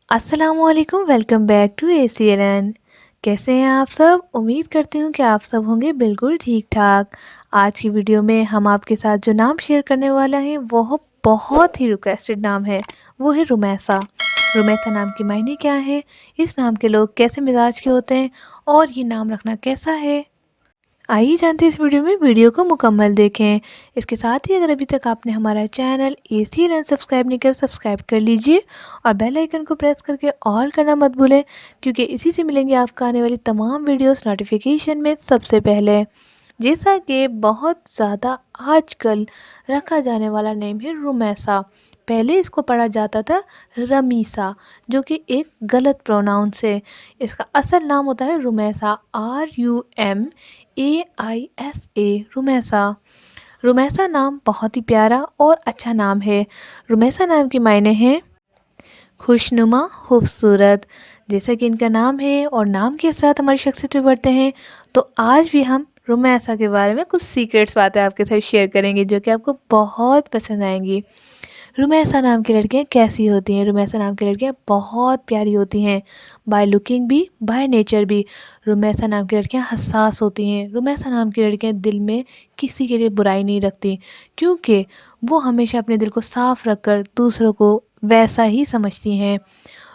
अस्सलाम वालेकुम, welcome back to ACLN। कैसे हैं आप सब? उम्मीद करती हूँ कि आप सब होंगे बिल्कुल ठीक ठाक। आज की वीडियो में हम आपके साथ जो नाम शेयर करने वाला हैं वो बहुत ही रिक्वेस्टेड नाम है, वो है रुमैसा। रुमैसा नाम की मायने क्या है, इस नाम के लोग कैसे मिजाज के होते हैं और ये नाम रखना कैसा है, आइए जानते हैं इस वीडियो में। वीडियो को मुकम्मल देखें। इसके साथ ही अगर अभी तक आपने हमारा चैनल ACLN सब्सक्राइब नहीं किया, सब्सक्राइब कर लीजिए और बेल आइकन को प्रेस करके ऑल करना मत भूलें, क्योंकि इसी से मिलेंगे आपको आने वाली तमाम वीडियोस नोटिफिकेशन में सबसे पहले। जैसा कि बहुत ज़्यादा आजकल रखा जाने वाला नेम है रुमैसा। पहले इसको पढ़ा जाता था रमीसा, जो कि एक गलत प्रोनाउंस है। इसका असल नाम होता है रुमैसा, RUMAISA, रुमैसा। रुमैसा नाम बहुत ही प्यारा और अच्छा नाम है। रुमैसा नाम के मायने हैं खुशनुमा, खूबसूरत। जैसा कि इनका नाम है और नाम के साथ हमारी शख्सियत बढ़ते हैं, तो आज भी हम रुमैसा के बारे में कुछ सीक्रेट्स बातें आपके साथ शेयर करेंगे जो कि आपको बहुत पसंद आएंगी। रुमैसा नाम की लड़कियां कैसी होती हैं? रुमैसा नाम की लड़कियां बहुत प्यारी होती हैं, बाय लुकिंग भी, बाय नेचर भी। रुमैसा नाम की लड़कियां हसास होती हैं। रुमैसा नाम की लड़कियां दिल में किसी के लिए बुराई नहीं रखती, क्योंकि वो हमेशा अपने दिल को साफ रखकर दूसरों को वैसा ही समझती हैं।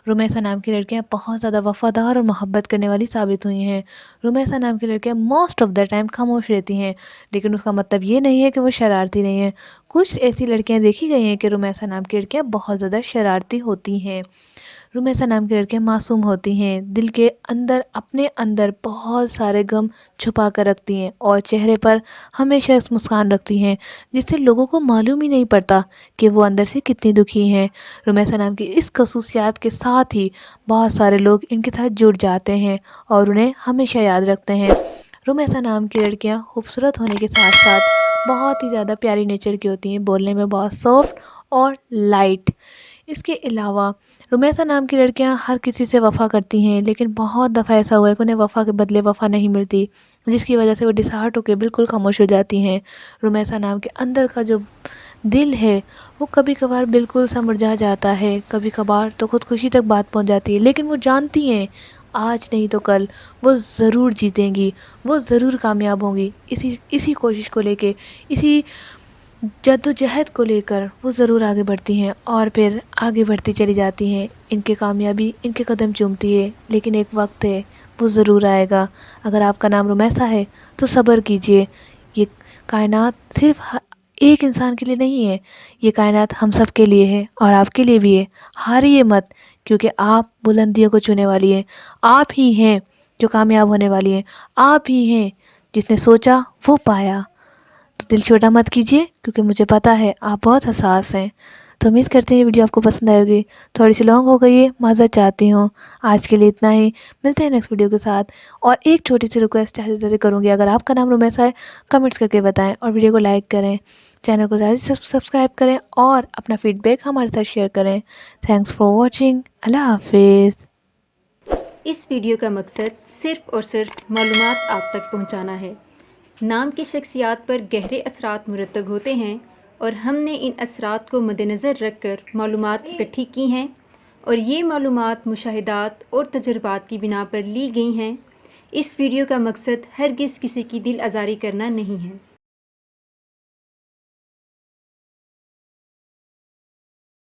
रुमैसा नाम की लड़कियां बहुत ज़्यादा वफादार और मोहब्बत करने वाली साबित हुई हैं। रुमैसा नाम की लड़कियां मोस्ट ऑफ द टाइम खामोश रहती हैं, लेकिन उसका मतलब ये नहीं है कि वो शरारती नहीं है। कुछ ऐसी लड़कियां देखी गई हैं कि रुमैसा नाम की लड़कियां बहुत ज़्यादा शरारती होती हैं। रुमैसा नाम की लड़कियां मासूम होती हैं, दिल के अंदर अपने अंदर बहुत सारे गम छुपा कर रखती हैं और चेहरे पर हमेशा इस मुस्कान रखती हैं, जिससे लोगों को मालूम ही नहीं पड़ता कि वो अंदर से कितनी दुखी हैं। रुमैसा नाम की इस खसूसियात के साथ ही बहुत सारे लोग इनके साथ जुड़ जाते हैं और उन्हें हमेशा याद रखते हैं। रुमैसा नाम की लड़कियां खूबसूरत होने के साथ साथ बहुत ही ज़्यादा प्यारी नेचर की होती हैं, बोलने में बहुत सॉफ्ट और लाइट। इसके अलावा रुमैसा नाम की लड़कियां हर किसी से वफ़ा करती हैं, लेकिन बहुत दफ़ा ऐसा हुआ है कि उन्हें वफ़ा के बदले वफ़ा नहीं मिलती, जिसकी वजह से वो डिसहार्ट होकर बिल्कुल खामोश हो जाती हैं। रुमैसा नाम के अंदर का जो दिल है वो कभी कभार बिल्कुल सा मुरझा जाता है, कभी कभार तो खुदकुशी तक बात पहुंच जाती है, लेकिन वो जानती हैं आज नहीं तो कल वो ज़रूर जीतेंगी, वो ज़रूर कामयाब होंगी। इसी इसी कोशिश को लेके, इसी जद्दोजहद को लेकर वो ज़रूर आगे बढ़ती हैं और फिर आगे बढ़ती चली जाती हैं। इनके कामयाबी इनके कदम चूमती है, लेकिन एक वक्त है वो ज़रूर आएगा। अगर आपका नाम रुमैसा है तो सब्र कीजिए। ये कायनात सिर्फ एक इंसान के लिए नहीं है, ये कायनात हम सब के लिए है और आपके लिए भी है। हारिए मत, क्योंकि आप बुलंदियों को छूने वाली हैं। आप ही हैं जो कामयाब होने वाली हैं। आप ही हैं जिसने सोचा वो पाया। तो दिल छोटा मत कीजिए, क्योंकि मुझे पता है आप बहुत हसास हैं। तो उम्मीद करते हैं ये वीडियो आपको पसंद आई होगी। थोड़ी सी लॉन्ग हो गई है, माज़रत चाहती हूँ। आज के लिए इतना ही, मिलते हैं नेक्स्ट वीडियो के साथ। और एक छोटी सी रिक्वेस्ट जैसे जैसे करूँगी, अगर आपका नाम रुमैसा है कमेंट्स करके बताएं और वीडियो को लाइक करें, चैनल को ज़्यादा से सब्सक्राइब करें और अपना फीडबैक हमारे साथ शेयर करें। Thanks for watching. अल्लाह हाफिज़। इस वीडियो का मकसद सिर्फ़ और सिर्फ मालूमात आप तक पहुंचाना है। नाम की शख्सियात पर गहरे असरात मुरतब होते हैं और हमने इन असरात को मद्देनज़र रख कर मालूमात इकट्ठी की हैं और ये मालूमात मुशाहिदात और तजर्बात की बिना पर ली गई हैं। इस वीडियो का मकसद हरगिज़ किसी की दिल आज़ारी करना नहीं है।